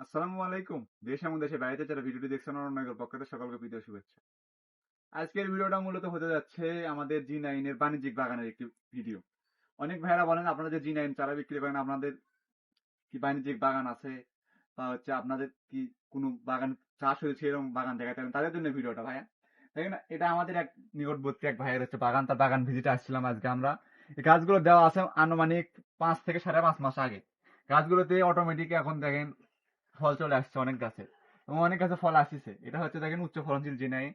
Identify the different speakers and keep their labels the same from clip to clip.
Speaker 1: আসসালামু আলাইকুম। দেশ এবং দেশের বাইরে যারা ভিডিওটি দেখছেন অনেকের পক্ষ থেকে সকলকে প্রীতি ও শুভেচ্ছা। আজকের ভিডিওটা মূলত হতে যাচ্ছে আমাদের জি9 এর বাণিজ্যিক বাগানের একটি ভিডিও। অনেক ভাইরা বলেন আপনারা যে জি9 চারা বিক্রি করেন আপনাদের কি বাণিজ্যিক বাগান আছে বা হচ্ছে আপনাদের কি কোনো বাগান চাষ হয়েছে এরকম বাগান দেখাতে পারেন তাদের জন্য ভিডিওটা ভাইয়া। দেখেন এটা আমাদের এক নিকটবর্তী এক ভাইয়ের হচ্ছে বাগান, তার বাগান ভিজিটে আসছিলাম আজকে আমরা। এই গাছগুলো দেওয়া আছে আনুমানিক 5 থেকে 5.5 মাস আগে। গাছগুলোতে অটোমেটিক এখন দেখেন ফল চলে আসছে অনেক গাছে, এবং অনেক গাছে ফল আসছে। এটা হচ্ছে দেখেন উচ্চ ফলনশীল জিনাই।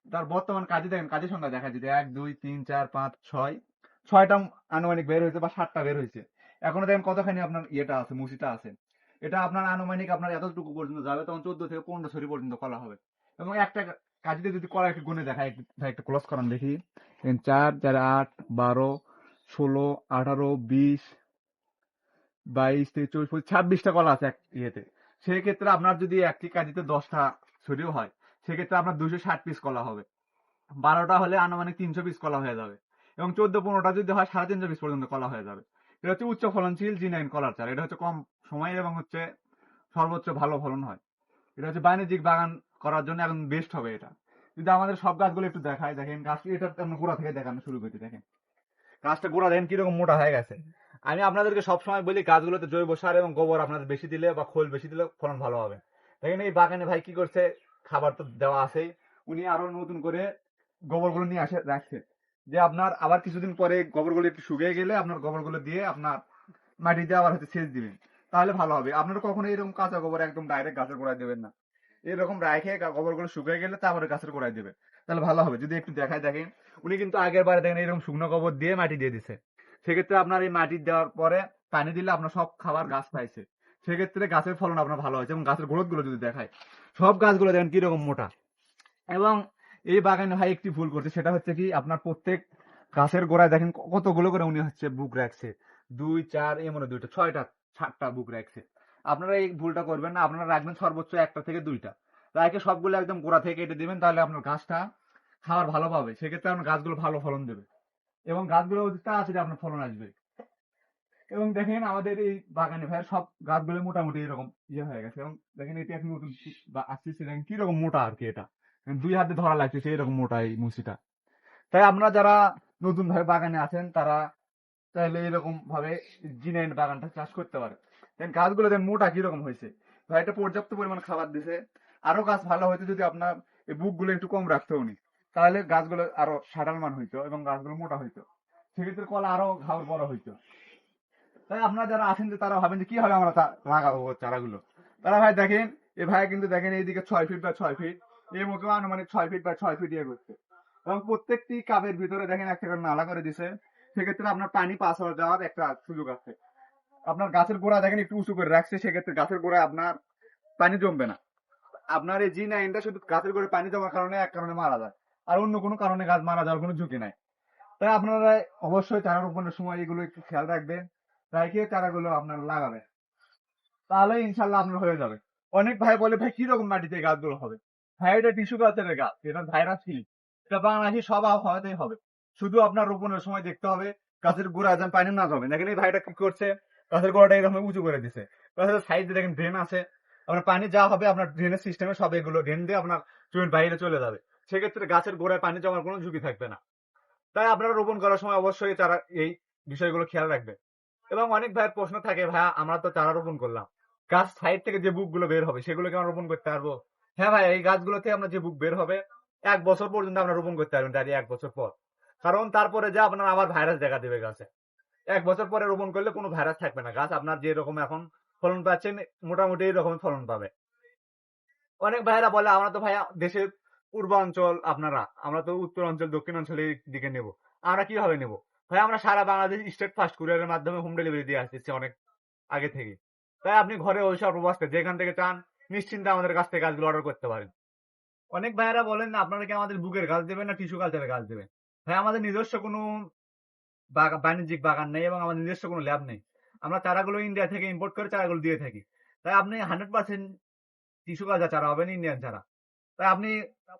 Speaker 1: তার বর্তমান কাজে দেখেন কাজের সংখ্যা দেখা যদি 1 2 3 4 5 6 6টা আনুমানিক বের হয়েছে বা 7টা বের হয়েছে। এখনো দেখেন কতখানি আপনার ইয়েটা আছে, মুসিটা আছে। এটা আপনার আনুমানিক আপনার এতটুকু পর্যন্ত যাবে, তখন 14 থেকে 15 ছড়ি পর্যন্ত কলা হবে। এবং একটা কাজিতে যদি কলা একটু গুনে দেখায়, একটা ক্লোজ করান দেখি। 4 4 8 12 16 18 20 22 23 24 26টা কলা আছে এক ইয়েতে। সেক্ষেত্রে আপনার যদি একটি কাজিতে 10টা ছড়িও হয়, সেক্ষেত্রে আপনার 260 পিস কলা হবে। 12টা হলে আনুমানিক 300 পিস কলা হয়ে যাবে। এবং 14 15টা যদি হয় 350 পিস পর্যন্ত কলা হয়ে যাবে। এটা হচ্ছে উচ্চ ফলনশীল জি9 কলার চারা। এটা হচ্ছে কম সময়ে এবং হচ্ছে সর্বোচ্চ ভালো ফলন হয়। এটা হচ্ছে বাণিজ্যিক বাগান করার জন্য এখন বেস্ট হবে এটা। যদি আমাদের সব গাছগুলো একটু দেখায়, দেখেন গাছ এটা আমরা গোড়া থেকে দেখানো শুরু করতে দেখেন গাছটা গোড়া দেখেন কিরকম মোটা হয়ে গেছে। আমি আপনাদেরকে সবসময় বলি গাছগুলোতে জৈব সার এবং গোবর আপনাদের বেশি দিলে বা খোল বেশি দিলে ফলন ভালো হবে। দেখেন এই বাগানে ভাই কি করছে, খাবার তো দেওয়া আছেই, উনি আরো নতুন করে গোবরগুলো নিয়ে আসে রাখছে। যে আপনার আবার কিছুদিন পরে গোবরগুলো একটু শুকিয়ে গেলে আপনার গোবরগুলো দিয়ে আপনার মাটিতে আবার হচ্ছে সেচ দিবেন, তাহলে ভালো হবে। আপনারা কখনো এরকম কাঁচা গোবর একদম ডাইরেক্ট গাছের গোড়ায় দেবেন না। এরকম রাখে গোবরগুলো শুকিয়ে গেলে তারপরে গাছের গোড়ায় দেবে, তাহলে ভালো হবে। যদি একটু দেখায় দেখেন, উনি কিন্তু আগের বারে দেখেন এরকম শুকনো গোবর দিয়ে মাটি দিয়ে দিছে। সেক্ষেত্রে আপনার এই মাটি দেওয়ার পরে পানি দিলে আপনার সব খাবার গাছ পাইছে। সেক্ষেত্রে গাছের ফলন আপনার ভালো হয়েছে। এবং গাছের গ্রোথ গুলো যদি দেখায়, সব গাছগুলো দেখেন কিরকম মোটা। এবং এই বাগানে ভাই একটি ভুল করছে, সেটা হচ্ছে কি আপনার প্রত্যেক গাছের গোড়ায় দেখেন কতগুলো করে উনি হচ্ছে বুক রাখছে। 2 4 এমন 2টা 6টা 7টা বুক রাখছে। আপনারা এই ভুলটা করবেন না, আপনারা রাখবেন সর্বোচ্চ 1টা থেকে 2টা। রাখে সবগুলো একদম গোড়া থেকে কেটে দিবেন, তাহলে আপনার গাছটা খাবার ভালো পাবে। সেক্ষেত্রে আপনার গাছগুলো ভালো ফলন দেবে এবং গাছগুলো তাড়াতাড়ি আপনার ফলন আসবে। এবং দেখেন আমাদের এই বাগানে ভাই সব গাছগুলো মোটামুটি এরকম ইয়ে হয়ে গেছে। এবং দেখেন এটা এখন নতুন বা আসতেছে, দেখেন কিরকম মোটা আর কি। এটা 2 হাতে ধরা লাগতেছে এরকম মোটা এই মুচিটা। তাই আপনারা যারা নতুন ভাবে বাগানে আছেন তারা চাইলে এরকম ভাবে জি9 বাগানটা চাষ করতে পারে। দেখেন গাছগুলো দেখেন মোটা কিরকম হয়েছে। ভাই এটা পর্যাপ্ত পরিমাণ খাবার দিছে। আরো গাছ ভালো হইতো যদি আপনার এই বুক গুলো একটু কম রাখতো উনি, তাহলে গাছগুলো আরো সাডাল মান হইতো এবং গাছগুলো মোটা হইতো। সেক্ষেত্রে কলা আরো ঘাওর বড় হইতো। তাই আপনারা যারা আছেন যে তারা ভাবেন যে কি হবে আমরা লাগাবো চারাগুলো, তারা ভাই দেখেন এ ভাই কিন্তু দেখেন এইদিকে 6 ফিট বা 6 ফিট, এই মতো আনুমানিক 6 ফিট বা 6 ফিট ইয়ে করছে। এবং প্রত্যেকটি কাপের ভিতরে দেখেন একটা করে নালা করে দিছে। সেক্ষেত্রে আপনার পানি পাস হওয়া যাওয়ার একটা সুযোগ আছে। আপনার গাছের গোড়া দেখেন একটু উঁচু করে রাখছে, সেক্ষেত্রে গাছের গোড়ায় আপনার পানি জমবে না। আপনার এই জি9টা শুধু গাছের গোড়ায় পানি জমার কারণে এক কারণে মারা যায়, আর অন্য কোনো কারণে গাছ মারা যাওয়ার কোনো ঝুঁকি নাই। তাই আপনারা অবশ্যই চারা রোপণের সময় এগুলো একটু খেয়াল রাখবেন, রাখিয়ে চারাগুলো আপনার লাগাবেন, তাহলে ইনশাল্লাহ আপনার হয়ে যাবে। অনেক ভাই বলে ভাই কিরকম মাটিতে এই গাছগুলো হবে। ভাই এটা টিস্যু কালচারের গাছ, এটা ভাইরাস ফ্রি। এটা বাংলাদেশি সব আবহাওয়াতেই হবে। শুধু আপনার রোপণের সময় দেখতে হবে গাছের গোড়ায় যেন পানি না জমে। দেখেন এই ভাইটা কি করছে, গাছের গোড়াটা এরকম উঁচু করে দিছে। গাছের সাইডে দেখেন ড্রেন আছে, আপনার পানি যা হবে আপনার ড্রেনের সিস্টেমে সব এগুলো ড্রেন দিয়ে আপনার জমির বাইরে চলে যাবে। সেক্ষেত্রে গাছের গোড়ায় পানি জমার কোনো ঝুঁকি থাকবে না। তাই আপনারা রোপণ করার সময় অবশ্যই তারা এই বিষয়গুলো খেয়াল রাখবে। এবং অনেক ভাইয়ের প্রশ্ন থাকে, ভাইয়া আমরা তো চারা রোপণ করলাম, গাছ সাইড থেকে যে বুক গুলো বের হবে সেগুলোকে আমরা রোপণ করতে পারবো? হ্যাঁ ভাই, এই গাছগুলোতে আমরা যে বুক বের হবে 1 বছর পর্যন্ত আমরা রোপণ করতে পারবেন, দাঁড়িয়ে 1 বছর পর। কারণ তারপরে যে আপনার আবার ভাইরাস দেখা দেবে গাছে। 1 বছর পরে রোপণ করলে কোনো ভাইরাস থাকবে না, গাছ আপনার যে রকম এখন ফলন পাচ্ছেন মোটামুটি এরকম ফলন পাবে। অনেক ভাইয়েরা বলে আমরা তো ভাইয়া দেশের পূর্বাঞ্চল, আপনারা আমরা তো উত্তরাঞ্চল দক্ষিণাঞ্চলের দিকে নেব, আমরা কিভাবে নেব? ভাই আমরা সারা বাংলাদেশ স্টেট ফাস্ট কুরিয়ারের মাধ্যমে হোম ডেলিভারি দিয়ে আসতেছি অনেক আগে থেকে। তাই আপনি ঘরে ওই সব প্রবাসকে যেখান থেকে চান নিশ্চিন্তে আমাদের কাছ থেকে গাছগুলো অর্ডার করতে পারেন। অনেক ভাইয়েরা বলেন আপনারা কি আমাদের বুকের গাছ দেবেন না টিস্যু কালচারের গাছ দেবেন? ভাই আমাদের নিজস্ব কোনো বাণিজ্যিক বাগান নেই এবং আমাদের নিজস্ব কোনো ল্যাব নেই। আমরা চারাগুলো ইন্ডিয়া থেকে ইম্পোর্ট করে চারাগুলো দিয়ে থাকি। তাই আপনি 100% টিস্যু কালচার চারা হবেন ইন্ডিয়ান চারা। তাই আপনি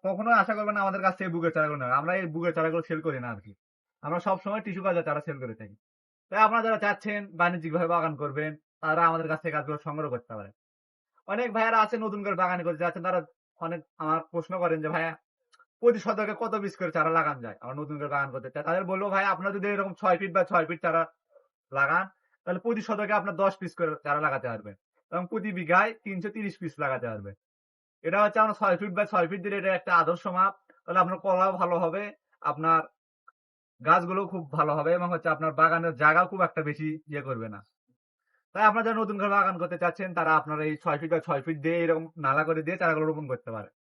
Speaker 1: কখনোই আশা করবেন না আমাদের কাছ থেকে বুকের চারাগুলো নেবেন। আমরা এই বুকের চারাগুলো সেল করি না আর কি। আমরা সবসময় টিস্যু কালচার চারা সেল করে থাকি। তাই আপনারা যারা চাচ্ছেন বাণিজ্যিকভাবে বাগান করবেন, তারা আমাদের কাছ থেকে গাছগুলো সংগ্রহ করতে পারেন। অনেক ভাইয়ারা আছে নতুন করে বাগান করতে যাচ্ছেন, তারা অনেক আমার প্রশ্ন করেন যে ভাইয়া প্রতি শতকে কত পিস করে চারা লাগান যায়? আমার নতুন করে বাগান করতে চায়। তাদের বলব ভাই আপনারা যদি এরকম ৬ ফিট বা ৬ ফিট চারা লাগান, তাহলে প্রতি শতকে আপনার ১০ পিস করে চারা লাগাতে পারবেন। এবং প্রতি বিঘায় ৩৩০ পিস লাগাতে পারবেন। এটা হচ্ছে আমরা ৬ ফিট বাই ৬ ফিট দিলে এটা একটা আদর্শ মাপ। তাহলে আপনার কলাও ভালো হবে, আপনার গাছগুলোও খুব ভালো হবে এবং হচ্ছে আপনার বাগানের জায়গাও খুব একটা বেশি ইয়ে করবে না। তাই আপনারা যারা নতুন করে বাগান করতে চাচ্ছেন, তারা আপনারা এই ৬ ফিট বাই ৬ ফিট দিয়ে এরকম নালা করে দিয়ে চারাগুলো রোপণ করতে পারেন।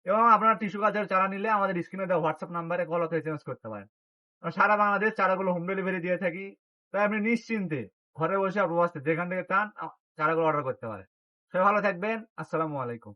Speaker 1: এবং আপনারা টিস্যু কালচার চারা নিলে আমাদের স্ক্রিনে দেওয়া হোয়াটসঅ্যাপ নাম্বারে কল অথবা এসএমএস করতে পারেন। আমরা সারা বাংলাদেশ চারাগুলো হোম ডেলিভারি দিয়ে থাকি। তাই আপনি নিশ্চিন্তে ঘরে বসে প্রবাসে যেখান থেকে চান চারাগুলো অর্ডার করতে পারেন। সবাই ভালো থাকবেন। আসসালামু আলাইকুম।